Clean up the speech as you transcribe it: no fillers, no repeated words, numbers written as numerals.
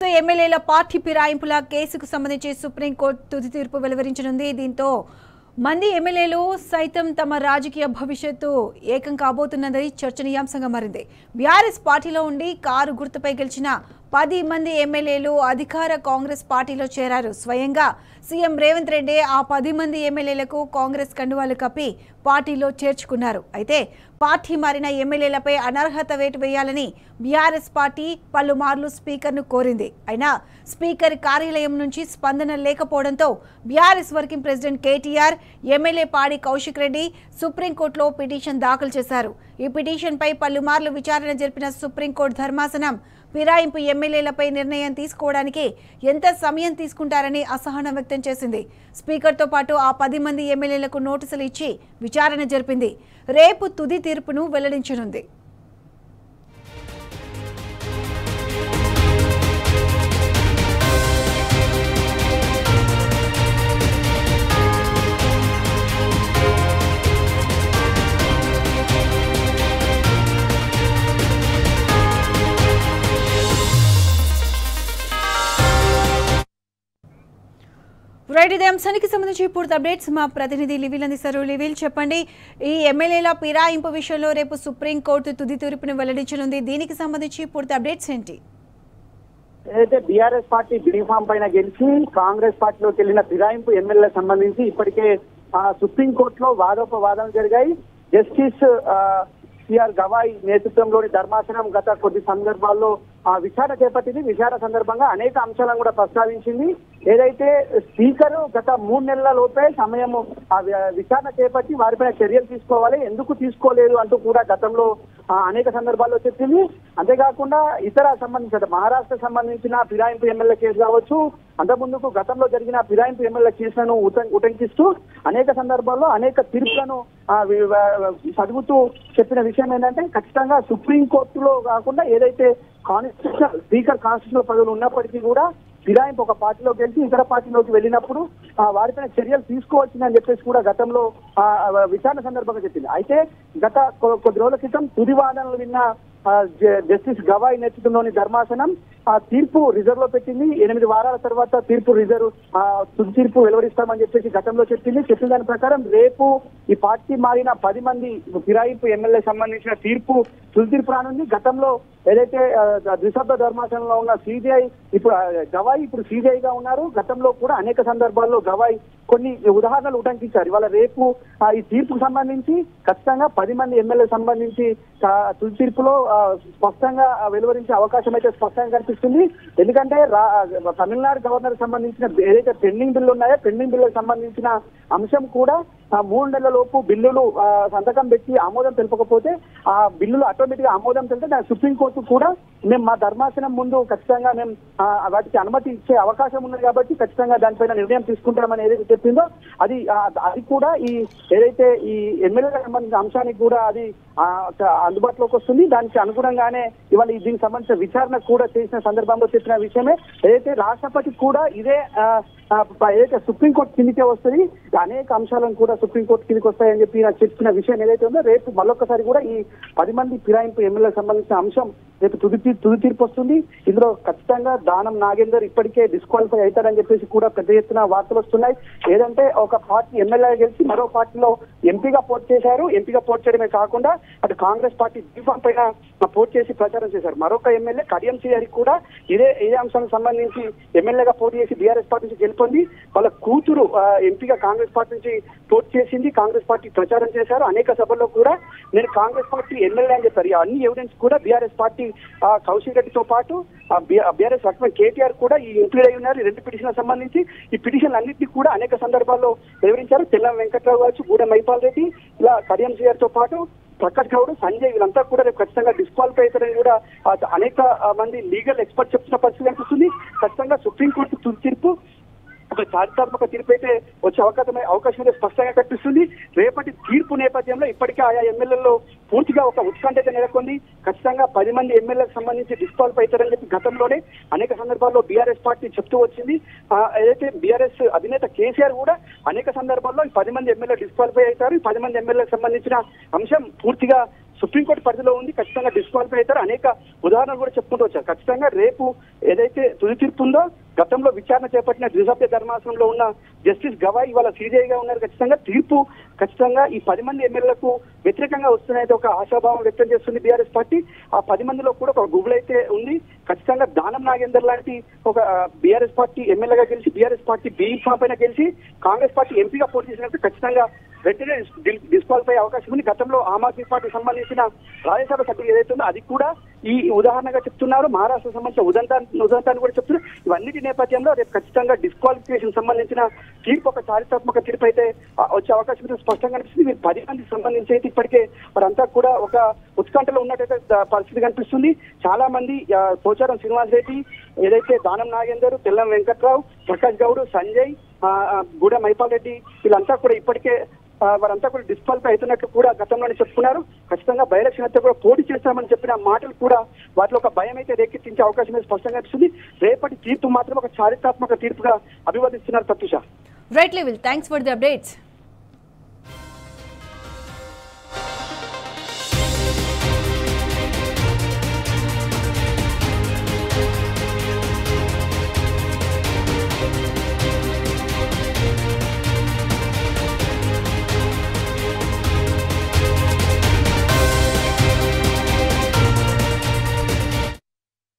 ఎమ్మెల్యేల పార్టీ ఫిరాయింపుల కేసుకు సంబంధించి సుప్రీంకోర్టు తుది తీర్పు వెలువరించనుంది. దీంతో మంది ఎమ్మెల్యేలు సైతం తమ రాజకీయ భవిష్యత్తు ఏకం కాబోతున్నది చర్చనీయాంశంగా మారింది. బీఆర్ఎస్ పార్టీలో ఉండి కారు గుర్తుపై గెలిచిన 10 మంది ఎమ్మెల్యేలు అధికార కాంగ్రెస్ పార్టీలో చేరారు. స్వయంగా సీఎం రేవంత్ రెడ్డి ఆ 10 మంది ఎమ్మెల్యేలకు కాంగ్రెస్ కండువాలు కప్పి పార్టీలో చేర్చుకున్నారు. అయితే పార్టీ మారిన ఎమ్మెల్యేలపై అనర్హత వేటు వేయాలని బీఆర్ఎస్ పార్టీ పలుమార్లు స్పీకర్ను కోరింది. అయినా స్పీకర్ కార్యాలయం నుంచి స్పందన లేకపోవడంతో BRS working president KTR, MLA పాడి కౌశిక్ రెడ్డి సుప్రీంకోర్టులో పిటిషన్ దాఖలు చేశారు. ఈ పిటిషన్పై పలుమార్లు విచారణ జరిపిన సుప్రీంకోర్టు ధర్మాసనం ఫిరాయింపు ఎమ్మెల్యేలపై నిర్ణయం తీసుకోవడానికి ఎంత సమయం తీసుకుంటారని అసహనం వ్యక్తం చేసింది. స్పీకర్తో పాటు ఆ 10 మంది ఎమ్మెల్యేలకు నోటీసులు ఇచ్చి విచారణ జరిపింది. రేపు తుది తీర్పును వెల్లడించనుంది. రైట్, ఇదే అంశానికి సంబంధించి పూర్తి అప్డేట్స్ మా ప్రతినిధి లివిల్ అందిస్తారు. లివిల్, చెప్పండి, ఈ ఎమ్మెల్యేల ఫిరాయింపు విషయంలో రేపు సుప్రీంకోర్టు తుది తీర్పును వెల్లడించనుంది. దీనికి సంబంధించి పూర్తి అప్డేట్స్ ఏంటి? ఏదైతే బీఆర్ఎస్ పార్టీ బీఫామ్ పైన గెలిచి కాంగ్రెస్ పార్టీలోకి వెళ్లిన ఫిరాయింపు ఎమ్మెల్యేలకు సంబంధించి ఇప్పటికే సుప్రీంకోర్టులో వాదోపవాదాలు జరిగాయి. జస్టిస్ సిఆర్ గవాయ్ నేతృత్వంలోని ధర్మాసనం గత కొద్ది సందర్భాల్లో విచారణ చేపట్టింది. విచారణ సందర్భంగా అనేక అంశాలను కూడా ప్రస్తావించింది. ఏదైతే స్పీకర్ గత 3 నెలల లోపే సమయం విచారణ చేపట్టి వారిపైన చర్యలు తీసుకోవాలి, ఎందుకు తీసుకోలేదు అంటూ కూడా గతంలో అనేక సందర్భాల్లో చెప్పింది. అంతేకాకుండా ఇతర సంబంధించిన మహారాష్ట్ర సంబంధించిన ఫిరాయింపు ఎమ్మెల్యే కేసు కావచ్చు, అంతకుముందుకు గతంలో జరిగిన ఫిరాయింపు ఎమ్మెల్యే కేసులను ఉటంకిస్తూ అనేక సందర్భాల్లో అనేక తీర్పులను చదువుతూ చెప్పిన విషయం ఏంటంటే ఖచ్చితంగా సుప్రీంకోర్టులో కాకుండా ఏదైతే కాన్స్టిట్యూషన్ స్పీకర్ కాన్స్టిట్యూషనల్ పదవులు ఉన్నప్పటికీ కూడా ఫిరాయింపు ఒక పార్టీలోకి వెళ్తే ఇతర పార్టీలోకి వెళ్ళినప్పుడు వారిపైన చర్యలు తీసుకోవచ్చిందని చెప్పేసి కూడా గతంలో విచారణ సందర్భంగా చెప్పింది. అయితే గత కొద్ది రోజుల క్రితం తుది వాదనలు విన్న జస్టిస్ గవాయ్ నేతృత్వంలోని ధర్మాసనం తీర్పు రిజర్వ్ లో పెట్టింది. 8 వారాల తర్వాత తుది తీర్పు వెలువరిస్తామని చెప్పేసి గతంలో చెప్పిన దాని ప్రకారం రేపు ఈ పార్టీ మారిన 10 మంది ఫిరాయింపు ఎమ్మెల్యే సంబంధించిన తుది తీర్పు రానుంది. గతంలో ఏదైతే ద్విసభ్య ధర్మాసనంలో ఉన్న సిబిఐ గవాయ్ ఇప్పుడు సిబిఐగా ఉన్నారు. గతంలో కూడా అనేక సందర్భాల్లో గవాయ్ కొన్ని ఉదాహరణలు ఉటంకించారు. ఇవాళ రేపు ఈ తీర్పుకు సంబంధించి ఖచ్చితంగా 10 మంది ఎమ్మెల్యే సంబంధించి తుది తీర్పులో స్పష్టంగా వెలువరించే అవకాశం అయితే స్పష్టంగా కనిపిస్తుంది. ఎందుకంటే తమిళనాడు గవర్నర్ సంబంధించిన ఏదైతే పెండింగ్ బిల్లు ఉన్నాయో పెండింగ్ బిల్లుకు సంబంధించిన అంశం కూడా 3 నెలల లోపు బిల్లులు సంతకం పెట్టి ఆమోదం తెలపకపోతే ఆ బిల్లులు ఆటోమేటిక్ గా ఆమోదం తెలితే దాని సుప్రీంకోర్టు కూడా మేము మా ధర్మాసనం ముందు ఖచ్చితంగా మేము వాటికి అనుమతి ఇచ్చే అవకాశం ఉన్నది కాబట్టి ఖచ్చితంగా దానిపైన నిర్ణయం తీసుకుంటామని ఏదైతే చెప్పిందో అది కూడా ఈ ఏదైతే ఈ ఎమ్మెల్యేలకు సంబంధించిన అంశానికి కూడా అది అందుబాటులోకి వస్తుంది. దానికి అనుగుణంగానే ఇవాళ దీనికి సంబంధించిన విచారణ కూడా చేసిన సందర్భంలో చెప్పిన విషయమే. ఏదైతే రాష్ట్రపతి కూడా ఇదే ఏదైతే సుప్రీంకోర్టు కిందికే వస్తుంది, అనేక అంశాలను కూడా సుప్రీంకోర్టు కిందికి వస్తాయని చెప్పిన విషయం ఏదైతే ఉందో రేపు మరొకసారి కూడా ఈ 10 మంది ఫిరాయింపు ఎమ్మెల్యేలకు సంబంధించిన అంశం రేపు తుది తీర్పు వస్తుంది. ఇందులో ఖచ్చితంగా దానం నాగేందర్ ఇప్పటికే డిస్క్వాలిఫై అవుతారని చెప్పేసి కూడా పెద్ద ఎత్తున వార్తలు వస్తున్నాయి. ఏదంటే ఒక పార్టీ ఎమ్మెల్యే గెలిచి మరో పార్టీలో ఎంపీగా పోటీ చేశారు. ఎంపీగా పోటీ చేయడమే కాకుండా అటు కాంగ్రెస్ పార్టీ బీఫామ్ పైన పోటీ చేసి ప్రచారం చేశారు. మరొక ఎమ్మెల్యే కడియం శ్రీహరి కూడా ఇదే అంశానికి సంబంధించి ఎమ్మెల్యేగా పోటీ చేసి బీఆర్ఎస్ పార్టీ నుంచి గెలుపొంది వాళ్ళ కూతురు ఎంపీగా కాంగ్రెస్ పార్టీ నుంచి పోటీ చేసింది. కాంగ్రెస్ పార్టీ ప్రచారం చేశారు. అనేక సభల్లో కూడా నేను కాంగ్రెస్ పార్టీ ఎమ్మెల్యే అని చెప్పారు. అన్ని ఎవిడెన్స్ కూడా బీఆర్ఎస్ పార్టీ కౌశిక్ రెడ్డితో పాటు బీఆర్ఎస్ వర్కింగ్ కేటీఆర్ కూడా ఈ ఇంక్లూడ్ అయి ఉన్నారు. 2 పిటిషన్లకు సంబంధించి ఈ పిటిషన్లు అన్నింటినీ కూడా అనేక సందర్భాల్లో వివరించారు. తెల్లం వెంకట్రావు కావచ్చు, గూడెం మైపాల్ రెడ్డి, ఇలా కడియం శ్రీహరి తో పాటు ప్రకాష్ గౌడ్, సంజయ్ వీళ్ళంతా కూడా రేపు ఖచ్చితంగా డిస్క్వాలిఫై అవుతారని కూడా అనేక మంది లీగల్ ఎక్స్పర్ట్ చెప్తున్న పరిస్థితి కనిపిస్తుంది. ఖచ్చితంగా సుప్రీంకోర్టు తుది తీర్పు ఒక చారిత్రాత్మక తీర్పు అయితే వచ్చే అవకాశం అయితే స్పష్టంగా కనిపిస్తుంది. రేపటి తీర్పు నేపథ్యంలో ఇప్పటికే ఆయా ఎమ్మెల్యేల్లో పూర్తిగా ఒక ఉత్కంఠ నెలకొంది. ఖచ్చితంగా 10 మంది ఎమ్మెల్యేలకు సంబంధించి డిస్క్వాలిఫై అవుతారని చెప్పి గతంలోనే అనేక సందర్భాల్లో బీఆర్ఎస్ పార్టీ చెప్తూ వచ్చింది. ఏదైతే బీఆర్ఎస్ అధినేత కేసీఆర్ కూడా అనేక సందర్భాల్లో 10 మంది ఎమ్మెల్యే డిస్క్వాలిఫై అవుతారు. 10 మంది ఎమ్మెల్యేలకు సంబంధించిన అంశం పూర్తిగా సుప్రీంకోర్టు పరిధిలో ఉంది, ఖచ్చితంగా డిస్క్వాలిఫై అవుతారు. అనేక ఉదాహరణలు కూడా చెప్పుకుంటూ వచ్చారు. ఖచ్చితంగా రేపు ఏదైతే తుది తీర్పు ఉందో, గతంలో విచారణ చేపట్టిన ద్విసభ్య ధర్మాసనంలో ఉన్న జస్టిస్ గవాయ్ ఇవాళ సీజేఐగా ఉన్నారు. ఖచ్చితంగా తీర్పు ఖచ్చితంగా ఈ 10 మంది ఎమ్మెల్యేలకు వ్యతిరేకంగా వస్తున్నది ఒక ఆశాభావం వ్యక్తం చేస్తుంది బీఆర్ఎస్ పార్టీ. ఆ 10 మందిలో కూడా ఒక గుబులు అయితే ఉంది. ఖచ్చితంగా దానం నాగేందర్ లాంటి ఒక బీఆర్ఎస్ పార్టీ ఎమ్మెల్యేగా గెలిచి, బీఆర్ఎస్ పార్టీ బీఫామ్ పైన గెలిచి కాంగ్రెస్ పార్టీ ఎంపీగా పోటీ చేసినట్టు ఖచ్చితంగా వెంటనే డిస్క్వాలిఫై అవకాశం ఉంది. గతంలో ఆమ్ ఆద్మీ పార్టీ సంబంధించిన రాజ్యసభ సభ్యులు ఏదైతే ఉందో అది కూడా ఈ ఉదాహరణగా చెప్తున్నారు. మహారాష్ట్ర సంబంధించిన ఉదంతాన్ని కూడా చెప్తున్నారు. ఇవన్నిటి నేపథ్యంలో రేపు ఖచ్చితంగా డిస్క్వాలిఫికేషన్ సంబంధించిన తీర్పు ఒక చారిత్రాత్మక తీర్పు అయితే వచ్చే అవకాశం అయితే స్పష్టంగా కనిపిస్తుంది. వీరు 10 మందికి సంబంధించి అయితే ఇప్పటికే వారంతా కూడా ఒక ఉత్కంఠలో ఉన్నట్టయితే పరిస్థితి కనిపిస్తుంది. చాలా మంది పోచారం శ్రీనివాస్ రెడ్డి, ఏదైతే దానం నాగేందర్, తెల్లం వెంకట్రావు, ప్రకాష్ గౌడ్, సంజయ్, గూడెం మైపాల్ రెడ్డి వీళ్ళంతా కూడా ఇప్పటికే వారంతా కూడా డిస్క్వాలిఫై అవుతున్నట్లు కూడా గతంలోనే చెప్పుకున్నారు. ఖచ్చితంగా బై ఎలక్షన్ అయితే కూడా పోటీ చేస్తామని చెప్పిన మాటలు కూడా వాటిలో ఒక భయం అయితే రేకెత్తించే అవకాశం అయితే స్పష్టంగా కనిపిస్తుంది. రేపటి తీర్పు మాత్రం ఒక చారిత్రాత్మక తీర్పుగా అభివర్ణిస్తున్నారు. Pratyusha. Right level, thanks for the updates.